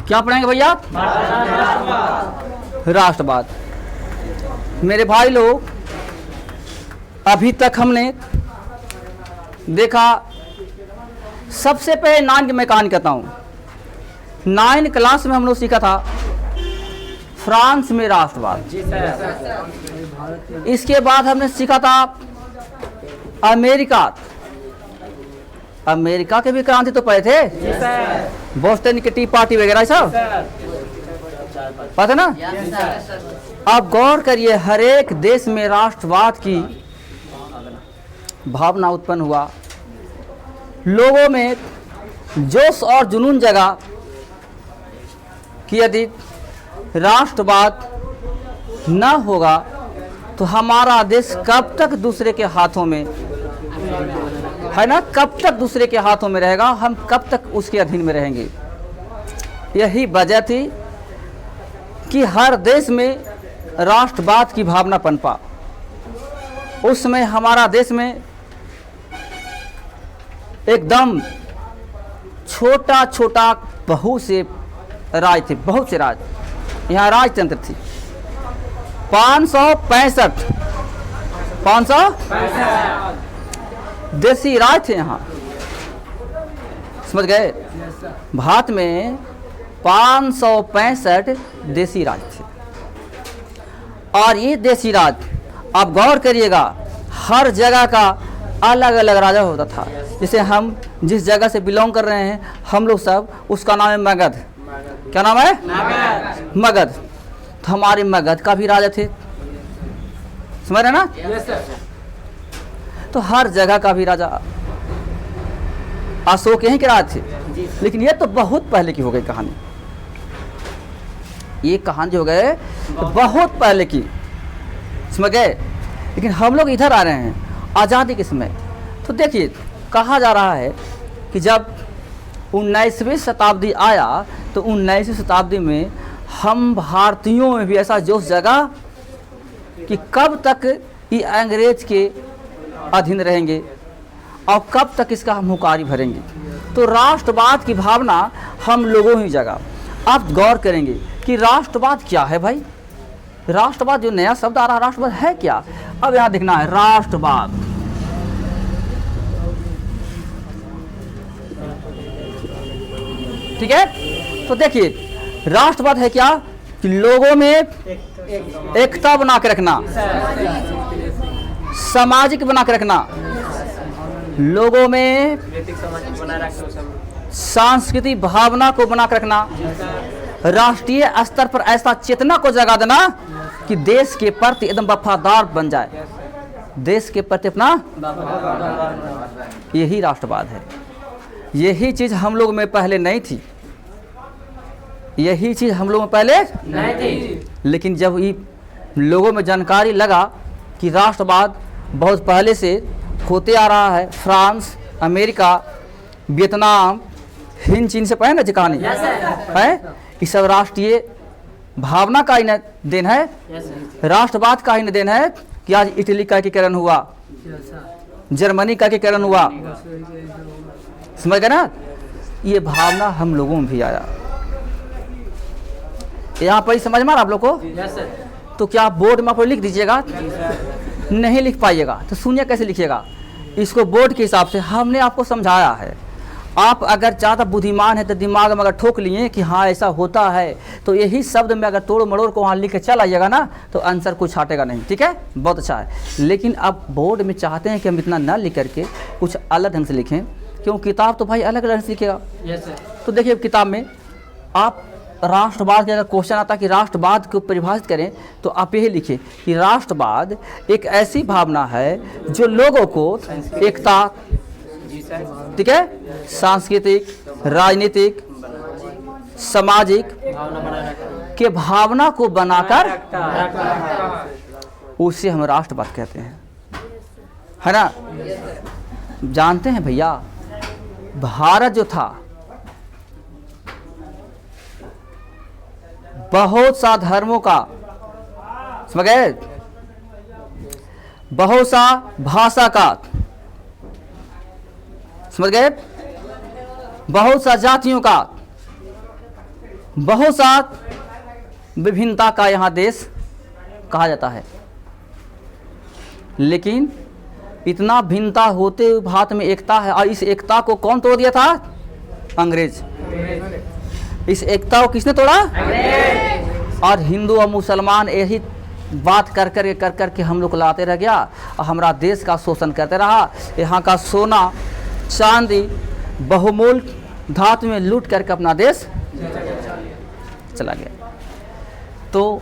क्या पढ़ेंगे भैया? राष्ट्रवाद। मेरे भाई लोग, अभी तक हमने देखा, सबसे पहले 9 की मैं कहानी कहता हूँ। 9 क्लास में हम लोग सीखा था फ्रांस में राष्ट्रवाद। इसके बाद हमने सीखा था अमेरिका के भी क्रांति तो पढ़े थे, बोस्टन की टी पार्टी वगैरह सब पता ना। आप गौर करिए, हर एक देश में राष्ट्रवाद की भावना उत्पन्न हुआ, लोगों में जोश और जुनून जगा कि यदि राष्ट्रवाद न होगा तो हमारा देश कब तक दूसरे के हाथों में है ना, कब तक दूसरे के हाथों में रहेगा, हम कब तक उसके अधीन में रहेंगे। यही वजह थी कि हर देश में राष्ट्रवाद की भावना पनपा। उस समय हमारा देश में एकदम छोटा छोटा बहुत से राज थे, बहुत से राज, यहाँ राजतंत्र थी। 565 देसी राज थे यहाँ, समझ गए। भारत में 565 देसी राज थे। और ये देसी राज, आप गौर करिएगा, हर जगह का अलग अलग राजा होता था। जैसे हम जिस जगह से बिलोंग कर रहे हैं, हम लोग सब, उसका नाम है मगध। क्या नाम है? मगध। तो हमारे मगध का भी राजा थे, समझ रहे ना। तो हर जगह का भी राजा, अशोक यहीं के राज थे। लेकिन ये तो बहुत पहले की हो गई कहानी, ये कहानी जो हो गए बहुत पहले की, समझ गए। लेकिन हम लोग इधर आ रहे हैं आज़ादी के समय। तो देखिए, कहा जा रहा है कि जब 19वीं शताब्दी आया तो 19वीं शताब्दी में हम भारतीयों में भी ऐसा जोश जगा कि कब तक ये अंग्रेज के अधीन रहेंगे और कब तक इसका हम हुकारी भरेंगे। तो राष्ट्रवाद की भावना हम लोगों ही जगा। आप गौर करेंगे कि राष्ट्रवाद क्या है भाई। राष्ट्रवाद जो नया शब्द आ रहा है, राष्ट्रवाद है क्या? अब यहाँ देखना है राष्ट्रवाद। ठीक है, तो देखिए, राष्ट्रवाद है क्या कि लोगों में एकता बना के रखना, सामाजिक बना के रखना, लोगों में सांस्कृतिक भावना को बना के रखना, राष्ट्रीय स्तर पर ऐसा चेतना को जगा देना कि देश के प्रति एकदम वफादार बन जाए, देश के प्रति अपना, यही राष्ट्रवाद है। यही चीज हम लोग में पहले नहीं थी, यही चीज हम लोग में पहले नहीं थी। लेकिन जब ये लोगों में जानकारी लगा कि राष्ट्रवाद बहुत पहले से होते आ रहा है, फ्रांस, अमेरिका, वियतनाम, हिंद, चीन से पहले ना कहानी है, ये सब राष्ट्रीय भावना का ही न देन है, राष्ट्रवाद का ही न देन है कि आज इटली का एकीकरण हुआ, जर्मनी का एकीकरण हुआ, समझ गए ना। ये भावना हम लोगों में भी आया। यहाँ पर ही समझ में आप लोग को। तो क्या आप बोर्ड में आप लिख दीजिएगा? नहीं लिख पाइएगा तो सुनिए कैसे लिखिएगा। इसको बोर्ड के हिसाब से हमने आपको समझाया है। आप अगर ज़्यादा बुद्धिमान है तो दिमाग में अगर ठोक लिए कि हाँ ऐसा होता है, तो यही शब्द में अगर तोड़ मड़ोड़ को वहाँ लिख के चल आइएगा ना, तो आंसर कुछ छाटेगा नहीं। ठीक है, बहुत अच्छा है। लेकिन अब बोर्ड में चाहते हैं कि हम इतना ना लिख करके कुछ अलग ढंग से लिखें, क्यों किताब तो भाई अलग ढंग से लिखेगा। तो देखिए, किताब में आप राष्ट्रवाद के अगर क्वेश्चन आता है कि राष्ट्रवाद को परिभाषित करें, तो आप यही लिखिए कि राष्ट्रवाद एक ऐसी भावना है जो लोगों को एकता, ठीक है, सांस्कृतिक, राजनीतिक, सामाजिक के भावना को बनाकर उसे हम राष्ट्रवाद कहते हैं, है ना। जानते हैं भैया, भारत जो था बहुत सा धर्मों का, समझ गए, बहुत सा भाषा का, समझ गए, बहुत सा जातियों का, बहुत सा विभिन्नता का यहाँ देश कहा जाता है, लेकिन इतना भिन्नता होते हुए भारत में एकता है। और इस एकता को कौन तोड़ दिया था? अंग्रेज। इस एकता को किसने तोड़ा? अंग्रेज। और हिंदू और मुसलमान यही बात कर कर के हम लोग लाते रह गया और हमारा देश का शोषण करते रहा। यहाँ का सोना चांदी बहुमूल्य धातु में लूट करके अपना देश चला गया। तो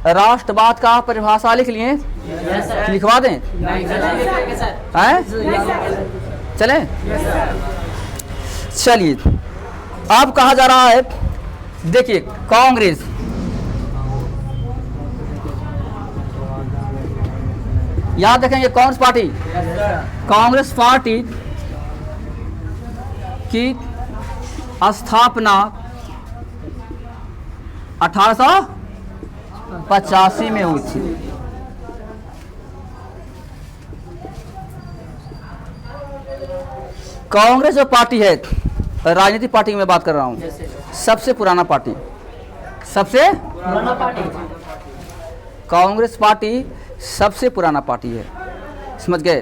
राष्ट्रवाद का परिभाषा लिख लिए? लिखवा दें? हैं? चले? चलिए, अब कहा जा रहा है, देखिए कांग्रेस, याद रखेंगे कांग्रेस पार्टी, कांग्रेस पार्टी की स्थापना 1885 में हुई थी। कांग्रेस जो पार्टी है, राजनीतिक पार्टी की मैं बात कर रहा हूँ, सबसे पुराना पार्टी, सबसे पुराना पार्टी, कांग्रेस पार्टी सबसे पुराना पार्टी है, समझ गए?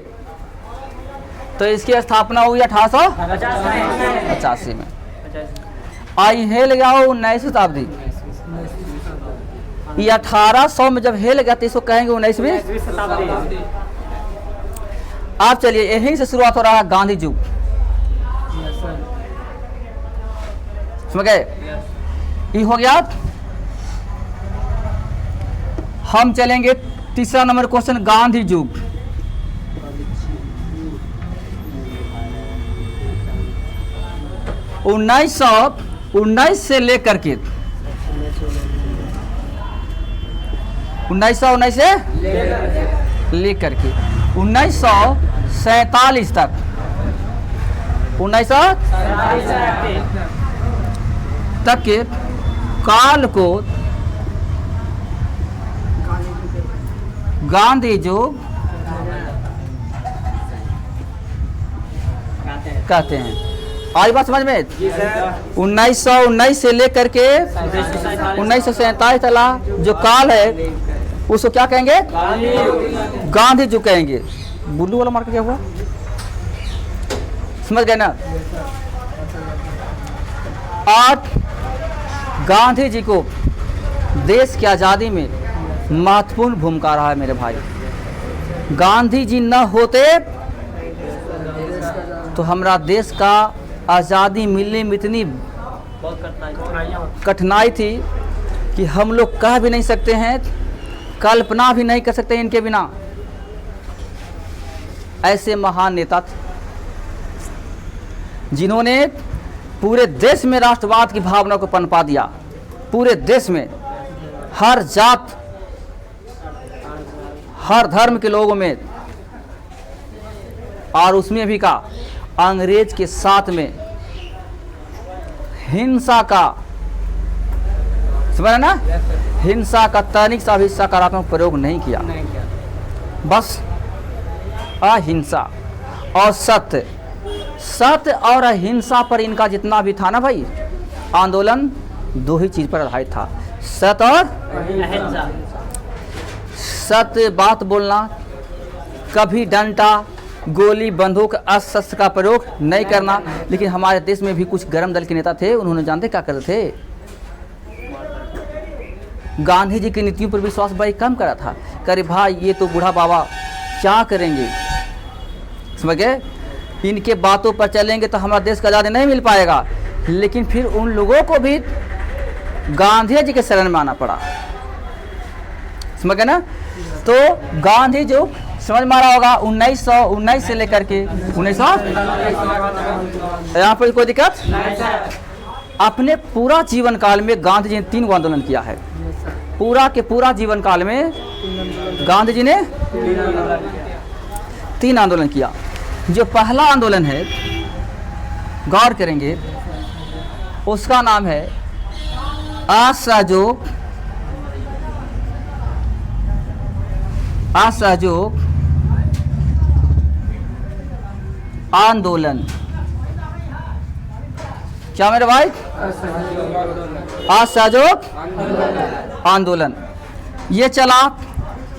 तो इसकी स्थापना हुई 1885 में। आई हेल गया हो 19वीं शताब्दी। ये 1800 में जब हेल गया तो इसको कहेंगे 19वीं शताब्दी। आप चलिए, यहीं से शुरुआत हो रहा है गांधी युग, समझ गए? ये हो गया। हम चलेंगे तीसरा नंबर क्वेश्चन, गांधी युग। उन्नीस से लेकर के 1919 से लेकर के 1947 तक, 1947 तक के काल को गांधी युग कहते हैं। आई बात समझ में? 1919 से लेकर के 1947 तक जो काल है उसको क्या कहेंगे? गांधी युग कहेंगे। बुल्लू वाला मार्क क्या हुआ, समझ गए ना? आज गांधी जी को देश की आज़ादी में महत्वपूर्ण भूमिका रहा है मेरे भाई। गांधी जी न होते तो हमारा देश का आज़ादी मिलने में इतनी कठिनाई थी कि हम लोग कह भी नहीं सकते हैं, कल्पना भी नहीं कर सकते इनके बिना। ऐसे महान नेता थे जिन्होंने पूरे देश में राष्ट्रवाद की भावना को पनपा दिया। पूरे देश में हर जात, हर धर्म के लोगों में, और उसमें भी का अंग्रेज के साथ में हिंसा का, समझ ना, हिंसा का तनिक सा भी सकारात्मक प्रयोग नहीं किया। बस अहिंसा और सत्य, सत्य और अहिंसा पर इनका जितना भी था ना भाई आंदोलन, दो ही चीज पर आधारित था, सत्य और अहिंसा। सत्य बात बोलना, कभी डंडा, गोली, बंदूक, अस्त्र का प्रयोग नहीं करना। लेकिन हमारे देश में भी कुछ गरम दल के नेता थे, उन्होंने जानते क्या करते थे? गांधी जी की नीतियों पर विश्वास भाई कम करा था। करे भाई ये तो बूढ़ा बाबा क्या करेंगे, समझ गए? इनके बातों पर चलेंगे तो हमारा देश का आज़ादी नहीं मिल पाएगा। लेकिन फिर उन लोगों को भी गांधी जी के शरण में आना पड़ा, समझ गए ना? तो गांधी जो समझ में आ रहा होगा 1919 से लेकर के 1900, यहाँ पर कोई दिक्कत? अपने पूरा जीवन काल में गांधी जी ने 3 आंदोलन किया है। पूरा के पूरा जीवन काल में गांधी जी ने 3 आंदोलन किया। जो पहला आंदोलन है, गौर करेंगे, उसका नाम है असहयोग आंदोलन। क्या मेरे भाई? असहयोग आंदोलन। ये चला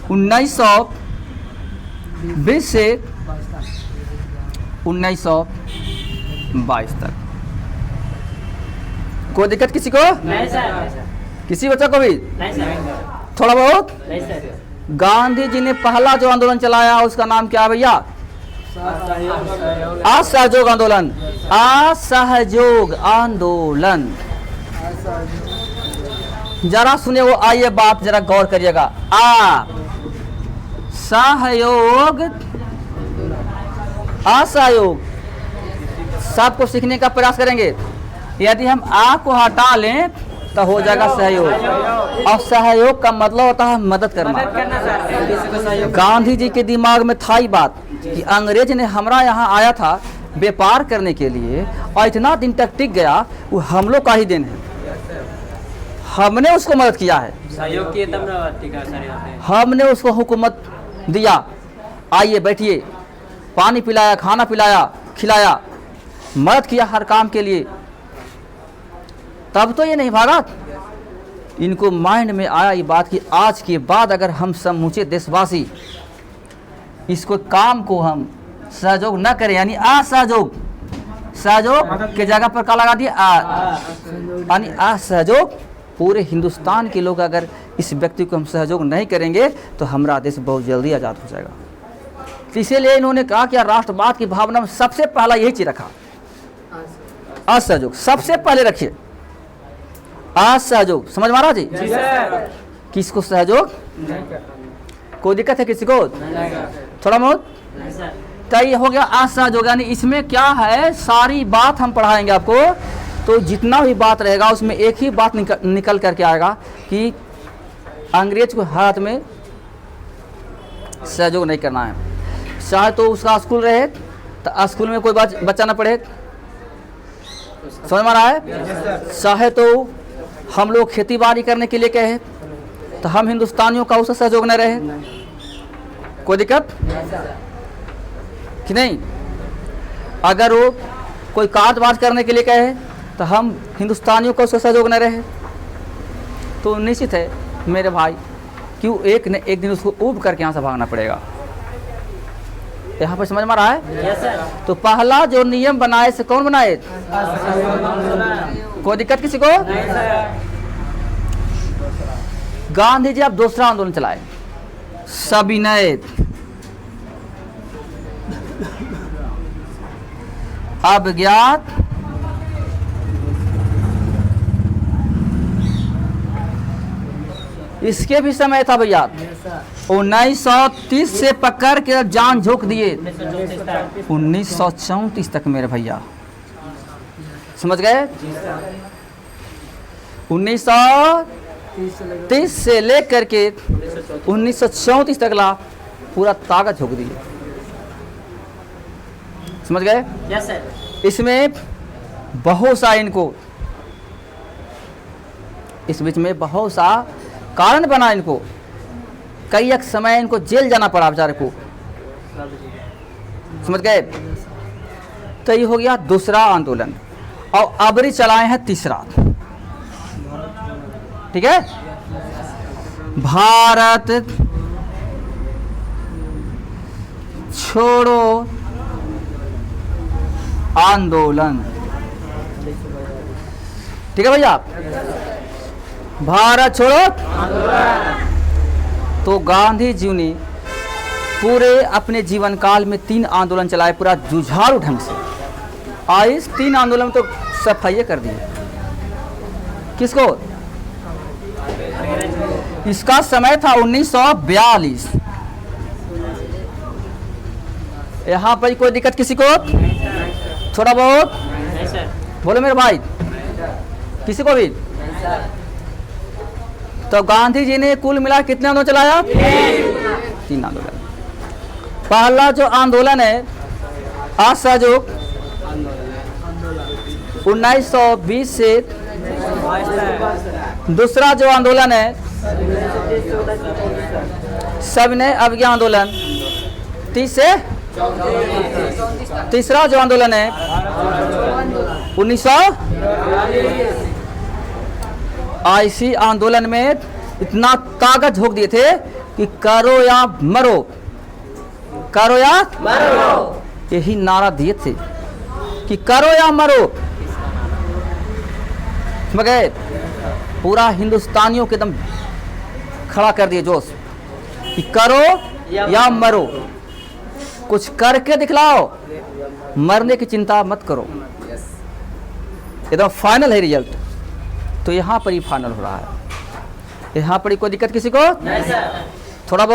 1920 से 1922 तक। कोई दिक्कत किसी को? नहीं सर। किसी बच्चा को भी? नहीं सर। थोड़ा बहुत? नहीं सर। गांधी जी ने पहला जो आंदोलन चलाया उसका नाम क्या है भैया? असहयोग आंदोलन। असहयोग आंदोलन। जरा सुने वो, आइए बात जरा गौर करिएगा। सहयोग असहयोग सबको सीखने का प्रयास करेंगे। यदि हम आ को हटा लें तो हो जाएगा सहयोग, और सहयोग का मतलब होता है मदद करना। गांधी जी के दिमाग में था ही बात कि अंग्रेज ने हमारा यहाँ आया था व्यापार करने के लिए, और इतना दिन तक टिक गया, वो हम लोग का ही दिन है। हमने उसको मदद किया है, सहयोग किए तब ना टिका सर यहाँ पे। हमने उसको हुकूमत दिया, आइए बैठिए, पानी पिलाया, खाना पिलाया, खिलाया, मदद किया हर काम के लिए, तब तो ये नहीं भागा। इनको माइंड में आया ये बात कि आज के बाद अगर हम समूचे देशवासी इसको काम को हम सहयोग न करें, यानी असहयोग, सहयोग के जगह पर क्या लगा दिया? यानी असहयोग। पूरे हिंदुस्तान के लोग अगर इस व्यक्ति को हम सहयोग नहीं करेंगे तो हमारा देश बहुत जल्दी आज़ाद हो जाएगा। तो इसीलिए इन्होंने कहा कि राष्ट्रवाद की भावना में सबसे पहला यही चीज रखा, असहयोग सबसे पहले रखिए। असहयोग, समझ मारा जी? किसको सहयोग? कोई दिक्कत है किसी को? थोड़ा बहुत? तो ये हो गया असहयोग। यानी इसमें क्या है, सारी बात हम पढ़ाएंगे आपको, तो जितना भी बात रहेगा उसमें एक ही बात निकल करके आएगा कि अंग्रेज को हाथ में सहयोग नहीं करना है। चाहे तो उसका स्कूल रहे तो स्कूल में कोई बच्चा ना पढ़े, समझ में आ रहा है? चाहे तो हम लोग खेती बाड़ी करने के लिए कहे तो हम हिंदुस्तानियों का उससे सहयोग न रहे, कोई दिक्कत कि नहीं? अगर वो कोई कारोबार करने के लिए कहे तो हम हिंदुस्तानियों का उससे सहयोग न रहे, तो निश्चित है मेरे भाई क्यों एक न एक दिन उसको ऊब करके यहाँ से भागना पड़ेगा। यहाँ पर समझ में आ रहा है? तो पहला जो नियम बनाए से कौन बनाए? कोई दिक्कत किसी को? गांधी जी अब दूसरा आंदोलन चलाए, सविनय अज्ञात इसके भी समय था भैया। 1930 से पकड़ के जान झोंक दिए 1934 तक मेरे भैया, समझ गए? 1930 से लेकर के 1934 तक ला पूरा ताकत झोंक दी, समझ गए? Yes sir. इसमें बहुत सा इनको इस बीच में बहुत सा कारण बना, इनको कई एक समय इनको जेल जाना पड़ा बेचारे को, समझ गए? तो ये हो गया दूसरा आंदोलन, और अबरी चलाए हैं तीसरा, ठीक है? भारत छोड़ो आंदोलन, ठीक है भैया? भारत छोड़ो आंदोलन। तो गांधी जी ने पूरे अपने जीवन काल में 3 आंदोलन चलाए, पूरा जुझारू ढंग से, और इस 3 आंदोलन में तो सफाई कर दिए। किसको? इसका समय था 1942। यहाँ पर कोई दिक्कत किसी को? थोड़ा बहुत बोलो मेरे भाई, किसी को भी? तो गांधी जी ने कुल मिला कितने आंदोलन चलाया? 3 आंदोलन। पहला जो आंदोलन है असहयोग 1920 से, दूसरा जो आंदोलन है सविनय अवज्ञा आंदोलन 30 से, तीसरा जो आंदोलन है 1900 आईसी आंदोलन में इतना ताकत झोंक दिए थे कि करो या मरो, करो या मरो, यही नारा दिए थे कि करो या मरो। मगर पूरा हिंदुस्तानियों के दम खड़ा कर दिए जोश कि करो या मरो, कुछ करके दिखलाओ, मरने की चिंता मत करो। एकदम फाइनल है रिजल्ट। तो यहाँ पर ही फाइनल हो रहा है, यहाँ पर ही कोई दिक्कत किसी को नहीं सर। थोड़ा बहुत